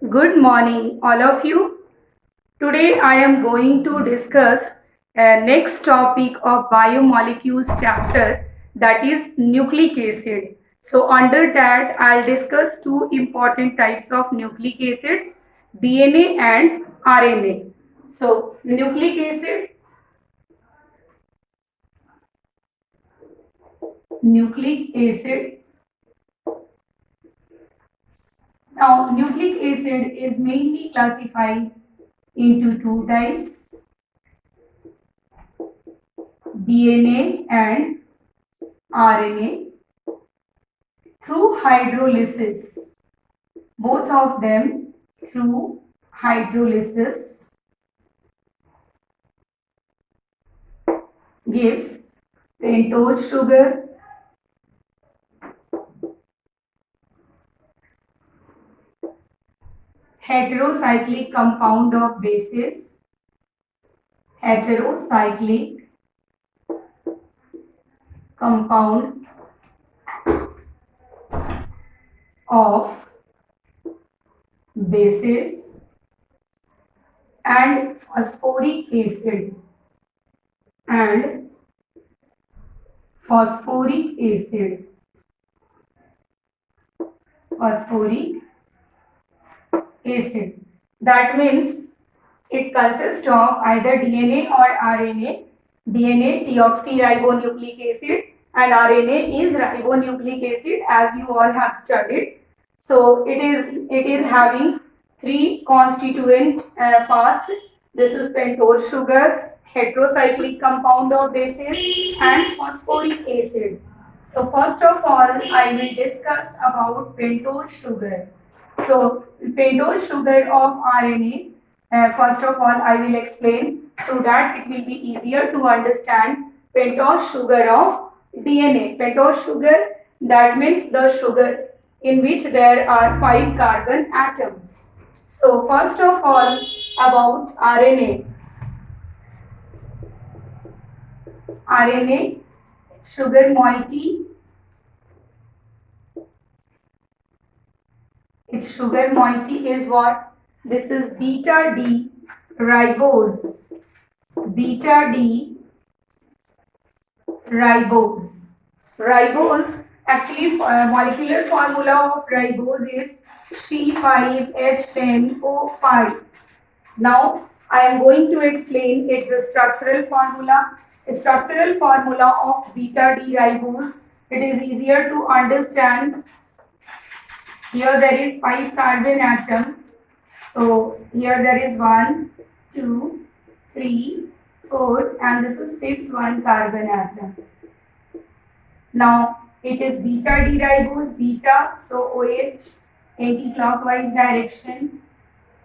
Good morning, all of you. Today I am going to discuss next topic of biomolecules chapter, that is nucleic acid. So under that I'll discuss two important types of nucleic acids, DNA and RNA. So nucleic acid. Now nucleic acid is mainly classified into two types, DNA and RNA, through hydrolysis. Both of them through hydrolysis gives pentose sugar, heterocyclic compound of bases, heterocyclic compound of bases, and phosphoric acid and phosphoric acid. Phosphoric acid. That means it consists of either DNA or RNA. DNA deoxyribonucleic acid and RNA is ribonucleic acid, as you all have studied. So it is having three constituent parts. This is pentose sugar, heterocyclic compound of bases, and phosphoric acid. So first of all, I will discuss about pentose sugar. So pentose sugar of RNA, first of all I will explain, so that it will be easier to understand pentose sugar of DNA. Pentose sugar, that means the sugar in which there are 5 carbon atoms. So first of all about RNA. RNA sugar moiety. Its sugar moiety is what? This is beta D ribose. Beta D ribose. Ribose, actually molecular formula of ribose is C5H10O5. Now I am going to explain its structural formula. Structural formula of beta D ribose. It is easier to understand. Here there is 5 carbon atom. So here there is 1, 2, 3, 4, and this is 5th one carbon atom. Now it is beta D ribose, beta, so OH anti-clockwise direction,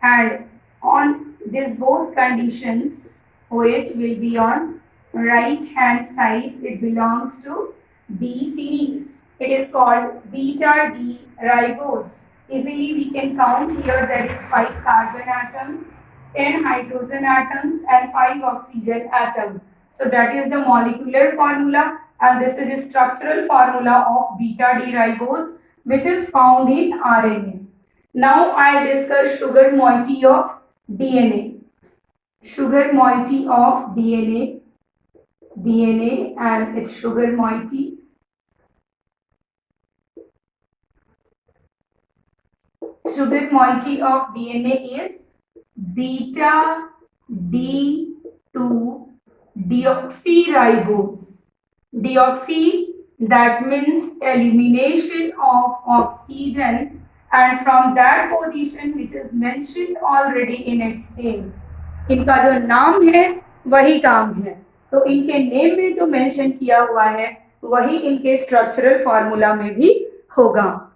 and on this both conditions OH will be on right hand side. It belongs to B series. It is called beta D ribose. Easily we can count. Here there is 5 carbon atom, 10 hydrogen atoms and 5 oxygen atom. So that is the molecular formula, and this is the structural formula of beta D ribose, which is found in RNA. Now I will discuss sugar moiety of DNA. Sugar moiety of DNA. DNA and its sugar moiety. Sugar moiety of DNA is beta D2 deoxyribose. Deoxy, that means elimination of oxygen, and from that position which is mentioned already in its name. इनका जो नाम है वही काम है, तो इनके name में जो मेंशन किया हुआ है वही इनके स्ट्रक्चरल फॉर्मूला में भी होगा.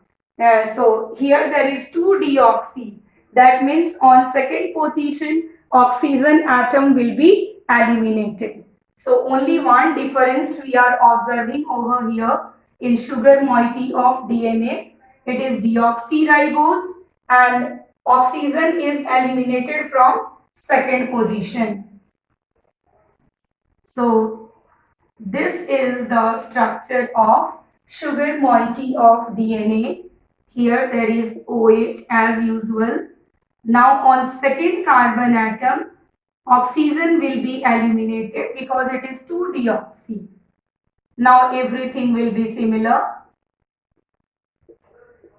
So here there is 2-deoxy. That means on second position oxygen atom will be eliminated. So only one difference we are observing over here in sugar moiety of DNA. It is deoxyribose and oxygen is eliminated from second position. So this is the structure of sugar moiety of DNA. Here there is OH as usual, Now on second carbon atom, oxygen will be eliminated because it is 2-deoxy. Now everything will be similar.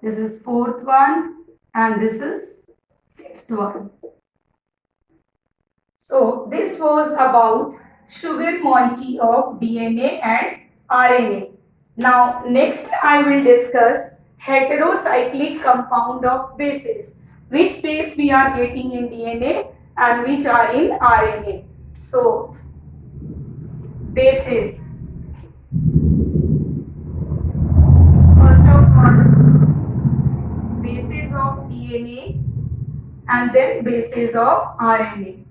This is fourth one and this is fifth one. So this was about sugar moiety of DNA and RNA. Now next I will discuss heterocyclic compound of bases. Which base we are getting in DNA and which are in RNA. So bases. First of all, bases of DNA and then bases of RNA.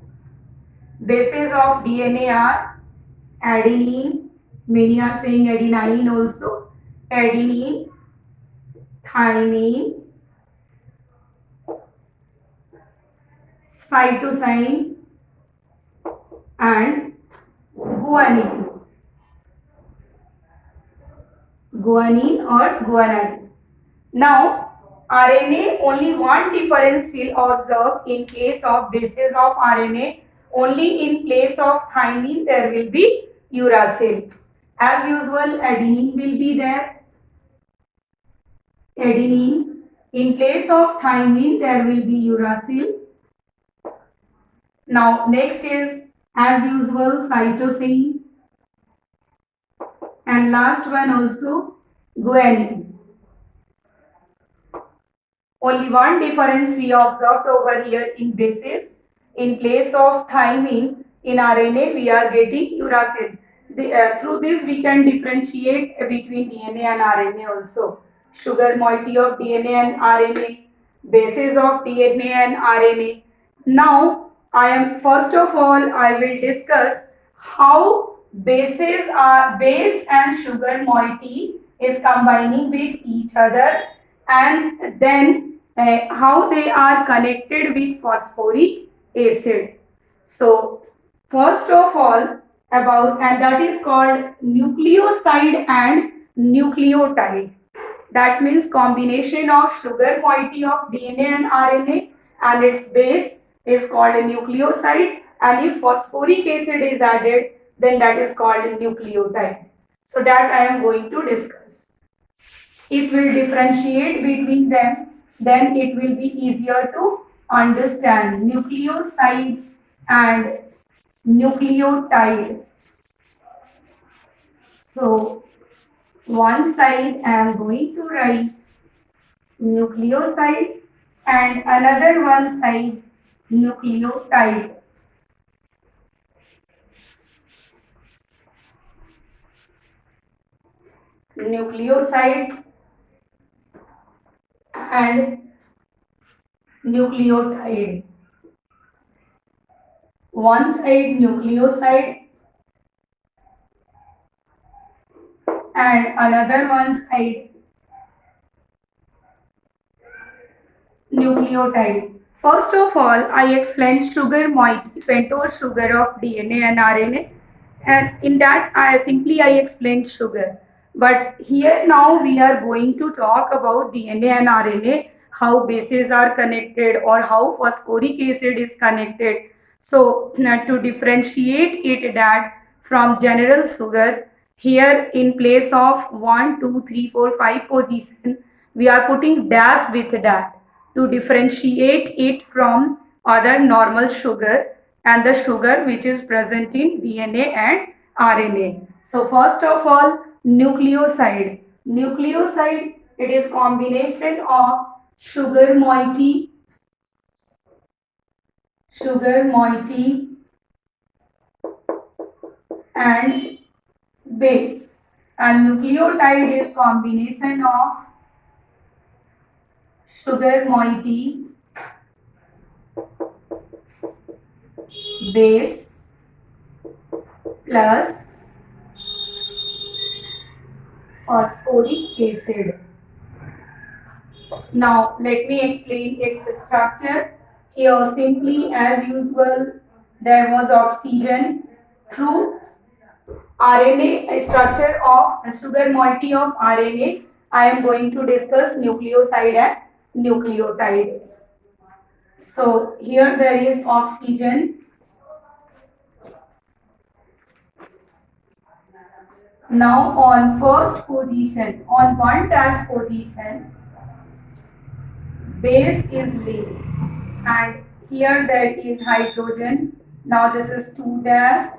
Bases of DNA are adenine, many are saying adenine also, adenine, thymine, cytosine and guanine. Guanine or guanine. Now, RNA, only one difference will observe in case of bases of RNA. Only in place of thymine there will be uracil. As usual, adenine will be there. Adenine. In place of thymine there will be uracil. Now next is as usual cytosine. And last one also guanine. Only one difference we observed over here in bases. In place of thymine, in RNA we are getting uracil. Through this we can differentiate between DNA and RNA also. Sugar moiety of DNA and RNA, bases of DNA and RNA. Now first of all I will discuss how base and sugar moiety is combining with each other, and then how they are connected with phosphoric acid. So first of all and that is called nucleoside and nucleotide. That means combination of sugar moiety of DNA and RNA and its base is called a nucleoside, and if phosphoric acid is added then that is called a nucleotide. So that I am going to discuss. If we differentiate between them, then it will be easier to understand. Nucleoside and nucleotide. So one side I am going to write nucleoside and another one side nucleotide. Nucleoside and nucleotide. One side nucleoside and another one side nucleotide. First of all, I explained sugar moiety, pentose sugar of DNA and RNA, and in that I explained sugar. But here now we are going to talk about DNA and RNA, how bases are connected or how phosphoric acid is connected. So to differentiate it that from general sugar, here in place of 1, 2, 3, 4, 5 position, we are putting dash with that to differentiate it from other normal sugar and the sugar which is present in DNA and RNA. So first of all, nucleoside. Nucleoside, it is combination of sugar moiety and base, and nucleotide is combination of sugar moiety, base plus phosphoric acid. Now let me explain its structure. Here simply as usual there was oxygen. Through RNA structure of sugar moiety of RNA, I am going to discuss nucleoside and nucleotide. So here there is oxygen. Now on first position, on 1 dash position, base is linked, and here there is hydrogen. Now this is 2 dash,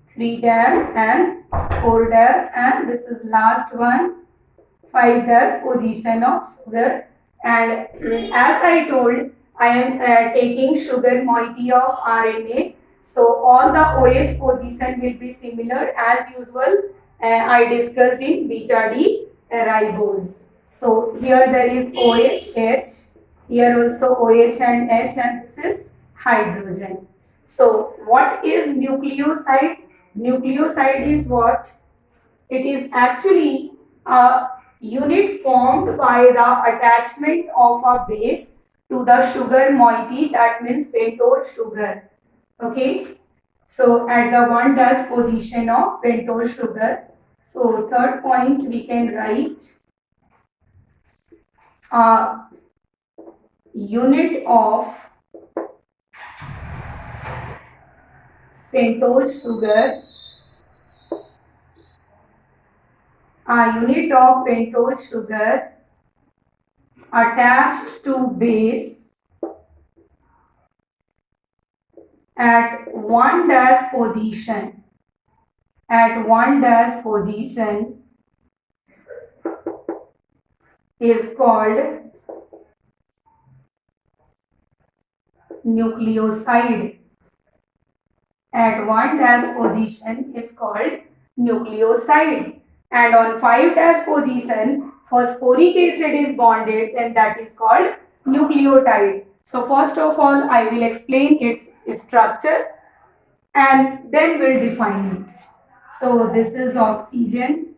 3 dash and 4 dash, and this is last one, 5 dash position of sugar. And as I told, I am taking sugar moiety of RNA. So all the OH position will be similar as usual. I discussed in beta D ribose. So here there is OH, H. Here also OH and H, and this is hydrogen. So what is nucleoside? Nucleoside is what? It is actually a unit formed by the attachment of a base to the sugar moiety, that means pentose sugar. Okay. So at the 1 dash position of pentose sugar. So third point we can write a unit of pentose sugar. A unit of pentose sugar attached to base at 1 dash position. At 1 dash position is called nucleoside. At 1 dash position is called nucleoside. And on 5 dash position, phosphoric acid is bonded, and that is called nucleotide. So first of all, I will explain its structure and then we'll define it. So this is oxygen.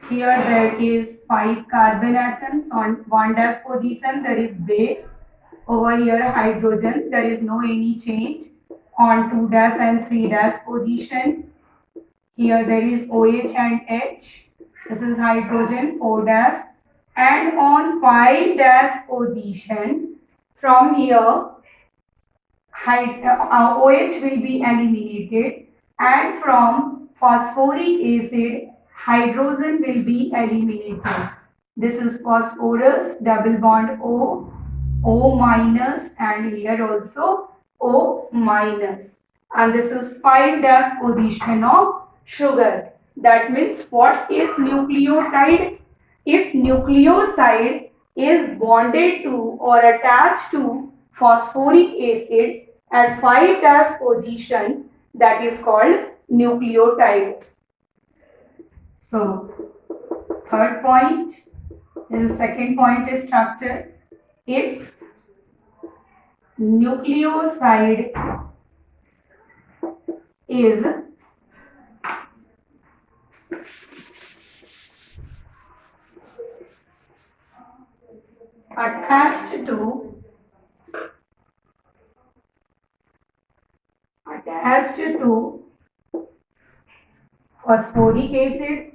Here there is 5 carbon atoms. On 1 dash position there is base. Over here hydrogen, there is no any change. On 2 dash and 3 dash position, here there is OH and H. This is hydrogen, 4 dash. And on 5 dash position, from here OH will be eliminated, and from phosphoric acid hydrogen will be eliminated. This is phosphorus, double bond O, O minus, and here also O minus. And this is 5 dash position of sugar. That means what is nucleotide? If nucleoside is bonded to or attached to phosphoric acid at 5 dash position, that is called nucleotide. So third point is the second point is structure. If nucleoside is attached to phosphoric acid,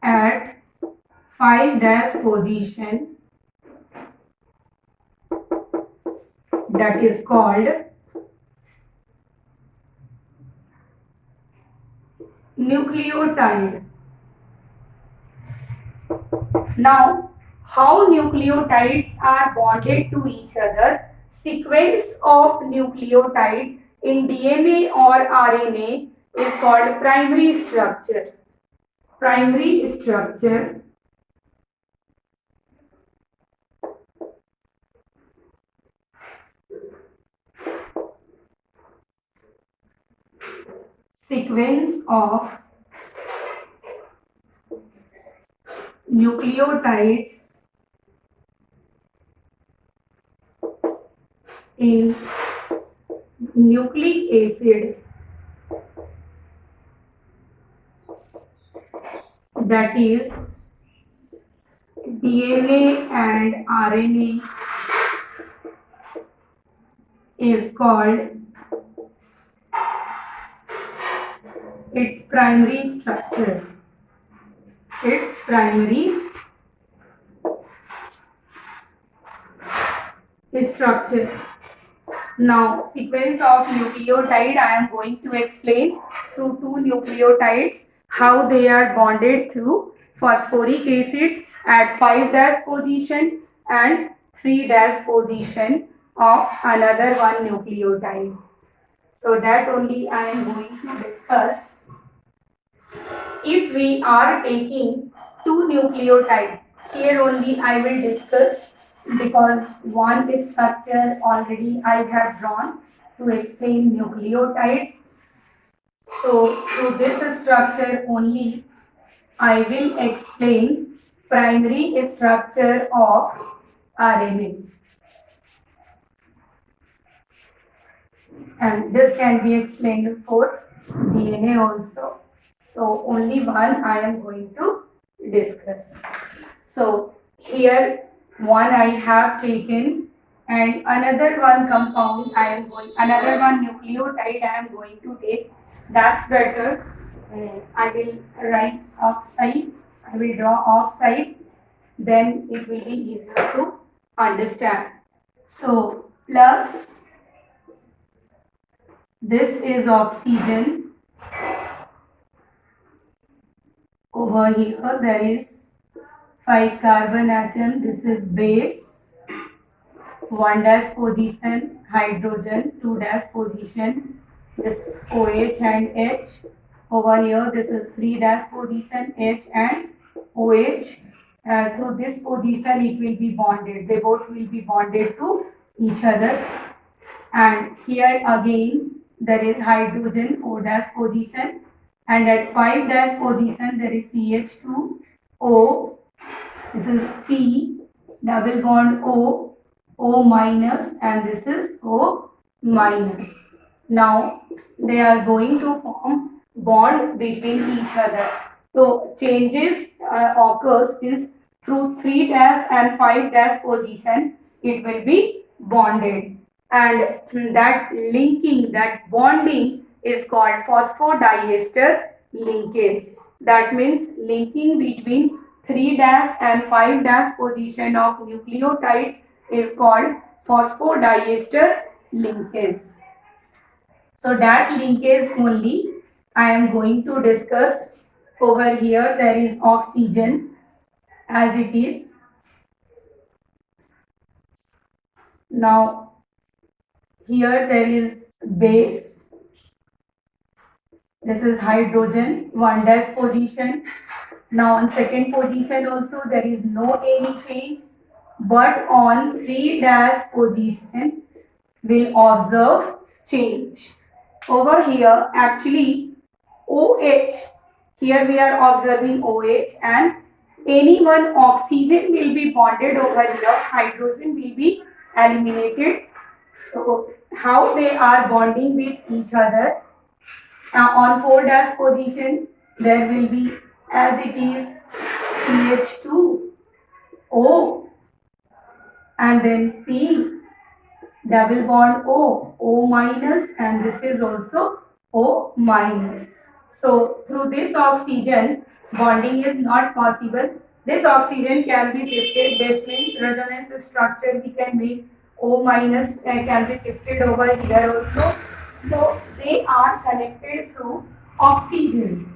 at 5 dash position, that is called nucleotide. Now, how nucleotides are bonded to each other? Sequence of nucleotide in DNA or RNA is called primary structure. Primary structure. Sequence of nucleotides in nucleic acid, that is DNA and RNA, is called its primary structure. Its primary structure. Now, sequence of nucleotide I am going to explain through two nucleotides how they are bonded through phosphoric acid at 5' position and 3' position of another one nucleotide. So that only I am going to discuss. If we are taking two nucleotides, here only I will discuss because one structure already I have drawn to explain nucleotide. So through this structure only I will explain primary structure of RNA. And this can be explained for DNA also. So only one I am going to discuss. So here one I have taken and another one compound I am going, another one nucleotide I am going to take. That's better. I will write oxide. I will draw oxide. Then it will be easier to understand. So plus this is oxygen. Over here there is 5 carbon atom. This is base. 1' position hydrogen, 2' position. This is OH and H. Over here this is 3' position H and OH. Through this position it will be bonded. They both will be bonded to each other. And here again there is hydrogen 4' position, and at 5' position there is CH2O. This is P, double bond O, O minus, and this is O minus. Now they are going to form bond between each other. So changes occurs means through 3' and 5' position it will be bonded, and that linking, that bonding is called phosphodiester linkage. That means linking between 3' and 5' position of nucleotide is called phosphodiester linkage. So that linkage only I am going to discuss. Over here there is oxygen as it is. Now here there is base. This is hydrogen 1' position. Now on second position also there is no any change, but on 3' position will observe change. Over here actually OH, here we are observing OH, and any one oxygen will be bonded over here, hydrogen will be eliminated. So how they are bonding with each other? On 4' position there will be as it is CH2O, and then P, double bond O, O minus, and this is also O minus. So through this oxygen bonding is not possible. This oxygen can be shifted. This means resonance structure we can make. O minus can be shifted over here also. So they are connected through oxygen.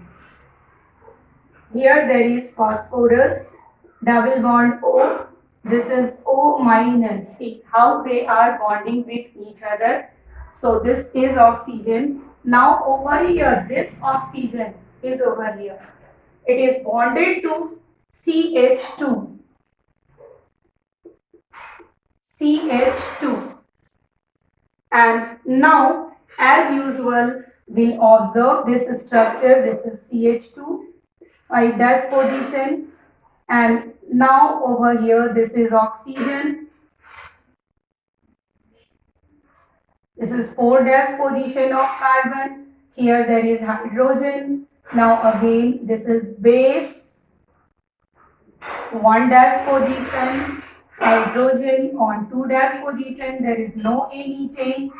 Here there is phosphorus, double bond O. This is O minus. See how they are bonding with each other. So this is oxygen. Now over here, this oxygen is over here. It is bonded to CH2. CH2. And now, as usual, we'll observe this structure. This is CH2, 5' position. And now over here, this is oxygen. This is 4' position of carbon. Here there is hydrogen. Now again, this is base. 1' position. Hydrogen on 2' position. There is no any change.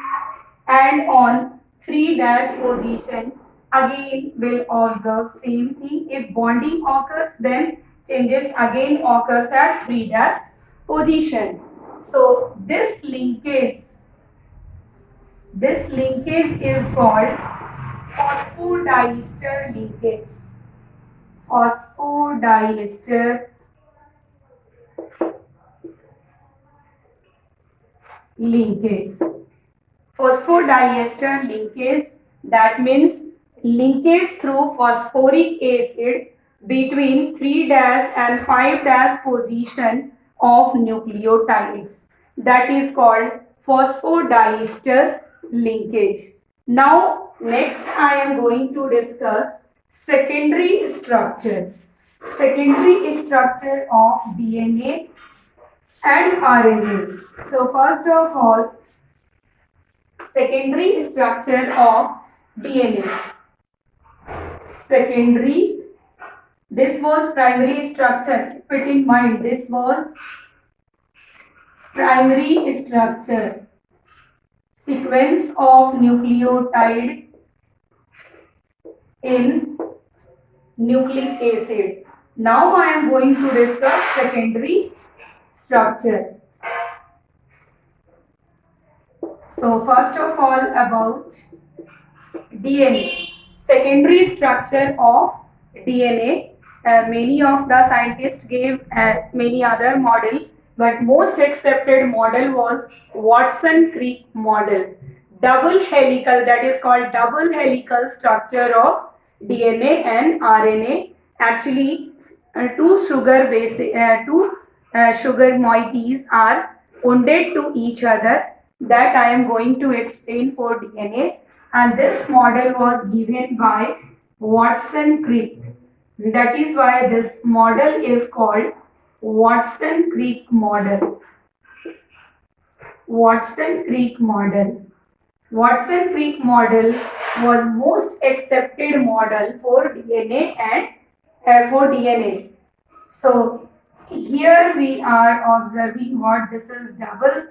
And on 3' position, again will observe same thing. If bonding occurs, then changes again occurs at 3' position. So this linkage is called phosphodiester linkage. Phosphodiester linkage. Phosphodiester linkage, that means linkage through phosphoric acid between 3' and 5' position of nucleotides. That is called phosphodiester linkage. Now next I am going to discuss secondary structure. Secondary structure of DNA and RNA. So first of all, secondary structure of DNA. Secondary, this was primary structure. Keep it in mind, this was primary structure. Sequence of nucleotide in nucleic acid. Now I am going to discuss secondary structure. So first of all, about DNA. Secondary structure of DNA. Many of the scientists gave many other model, but most accepted model was Watson-Crick model. Double helical, that is called double helical structure of DNA and RNA. Actually, two sugar moieties are bonded to each other. That I am going to explain for DNA, and this model was given by Watson-Crick. That is why this model is called Watson-Crick model. Watson-Crick model. Watson-Crick model was most accepted model for DNA and for DNA. So here we are observing what this is, double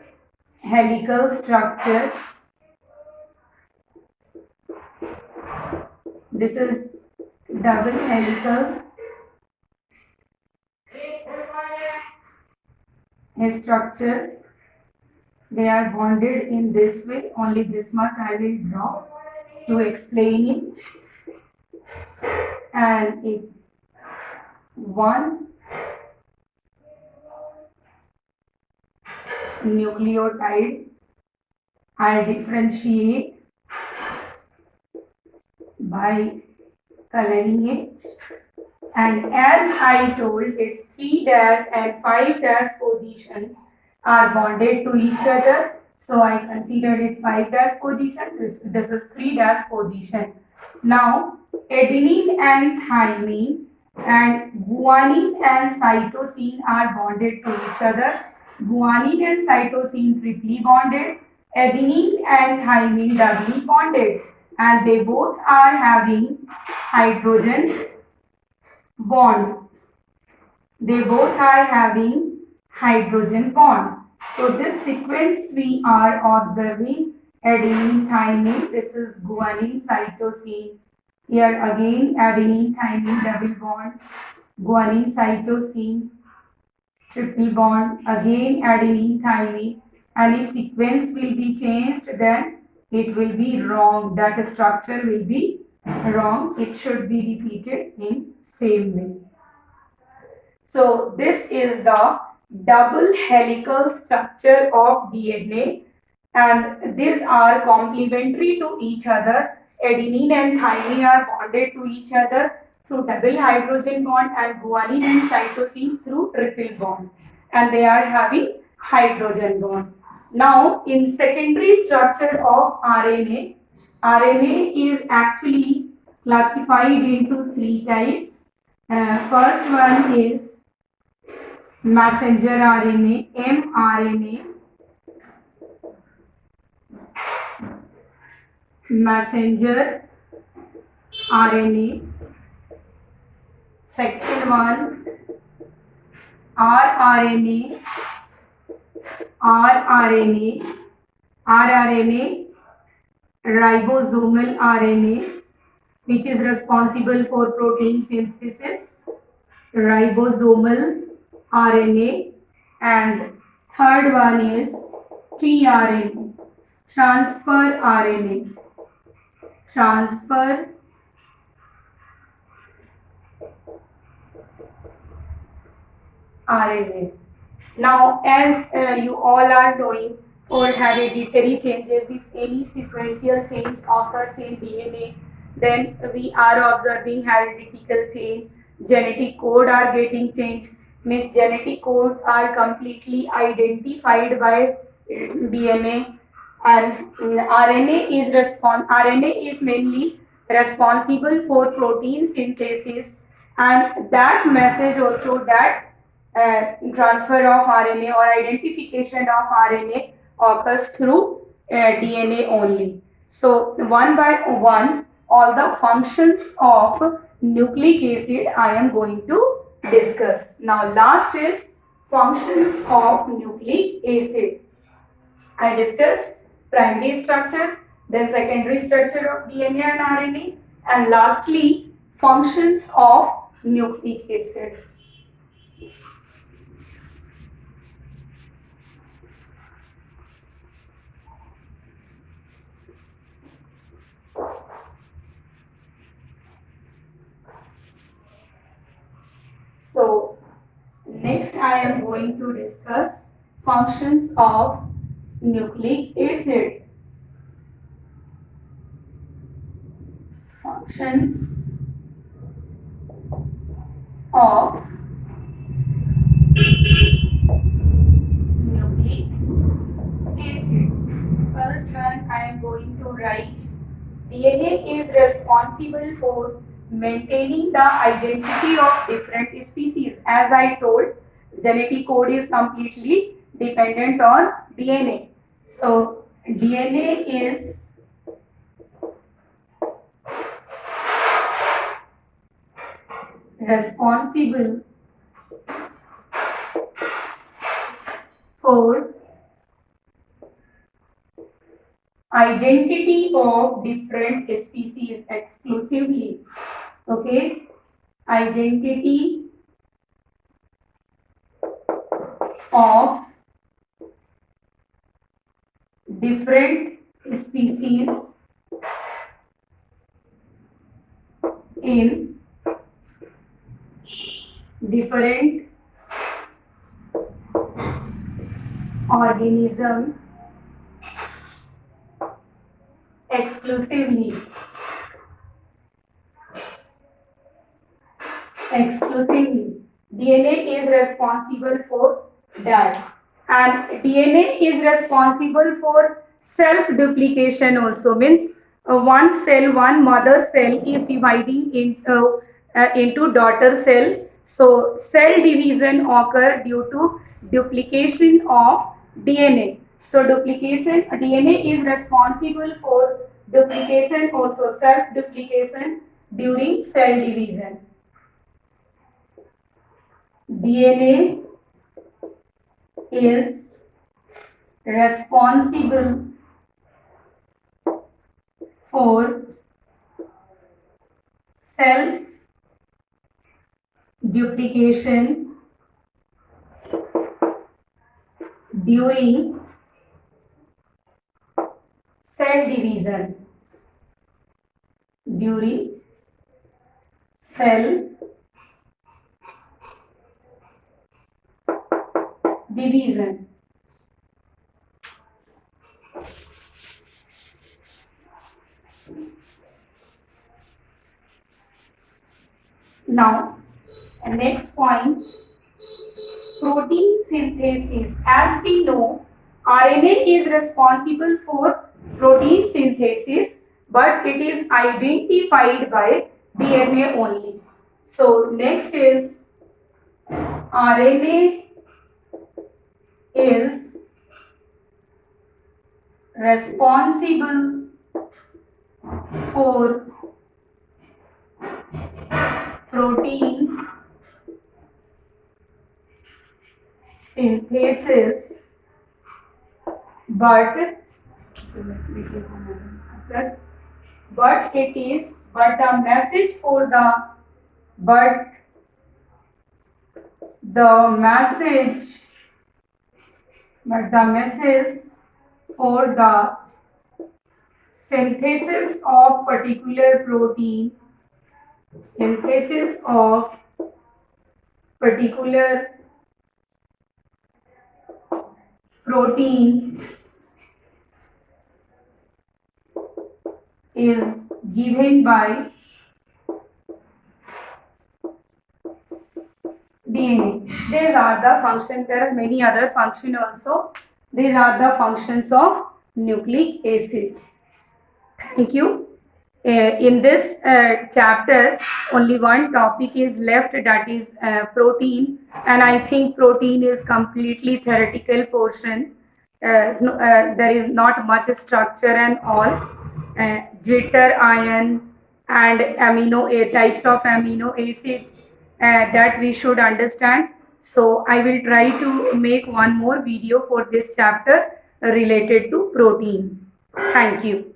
helical structure. This is double helical structure. They are bonded in this way. Only this much I will draw to explain it. And if one nucleotide, I differentiate by coloring it, and as I told, its 3' and 5' positions are bonded to each other, so I considered it 5' position. This is 3' position. Now adenine and thymine and guanine and cytosine are bonded to each other. Guanine and cytosine triply bonded, adenine and thymine doubly bonded, and they both are having hydrogen bond. They both are having hydrogen bond. So this sequence we are observing, adenine thymine, this is guanine cytosine. Here again adenine thymine double bond, guanine cytosine triple bond, again adenine thymine, and if sequence will be changed, then it will be wrong. That structure will be wrong. It should be repeated in same way. So this is the double helical structure of DNA, and these are complementary to each other. Adenine and thymine are bonded to each other through double hydrogen bond, and guanine and cytosine through triple bond, and they are having hydrogen bond. Now in secondary structure of RNA, RNA is actually classified into three types. First one is messenger RNA, mRNA, messenger RNA. Second one, rRNA, rRNA, ribosomal RNA, which is responsible for protein synthesis, ribosomal RNA, and third one is tRNA, transfer RNA, transfer RNA. Now, as you all are knowing, for hereditary changes, if any sequential change occurs in DNA, then we are observing hereditary change. Genetic code are getting changed. Means genetic code are completely identified by DNA, and RNA is mainly responsible for protein synthesis, and that message also, that transfer of RNA or identification of RNA occurs through DNA only. So one by one, all the functions of nucleic acid I am going to discuss. Now last is functions of nucleic acid. I discussed primary structure, then secondary structure of DNA and RNA, and lastly functions of nucleic acid. So next I am going to discuss functions of nucleic acid. Functions of nucleic acid. First one I am going to write, DNA is responsible for maintaining the identity of different species. As I told, genetic code is completely dependent on DNA. So DNA is responsible for identity of different species exclusively. Okay, identity of different species in different organism exclusively. DNA is responsible for that, and DNA is responsible for self duplication also. Means one cell, one mother cell is dividing into daughter cell. So cell division occur due to duplication of DNA. So duplication, DNA is responsible for duplication, also self duplication during cell division. DNA is responsible for self duplication during cell division. During cell division. Now, next point, protein synthesis. As we know, RNA is responsible for protein synthesis, but it is identified by DNA only. So, next is RNA is responsible for protein synthesis, but but the message for the message but the message for the synthesis of particular protein is given by DNA. These are the functions. There are many other functions also. These are the functions of nucleic acid. Thank you. In this chapter, only one topic is left, that is protein, and I think protein is completely theoretical portion. There is not much structure and all. Zwitter ion and types of amino acid that we should understand. So I will try to make one more video for this chapter related to protein. Thank you.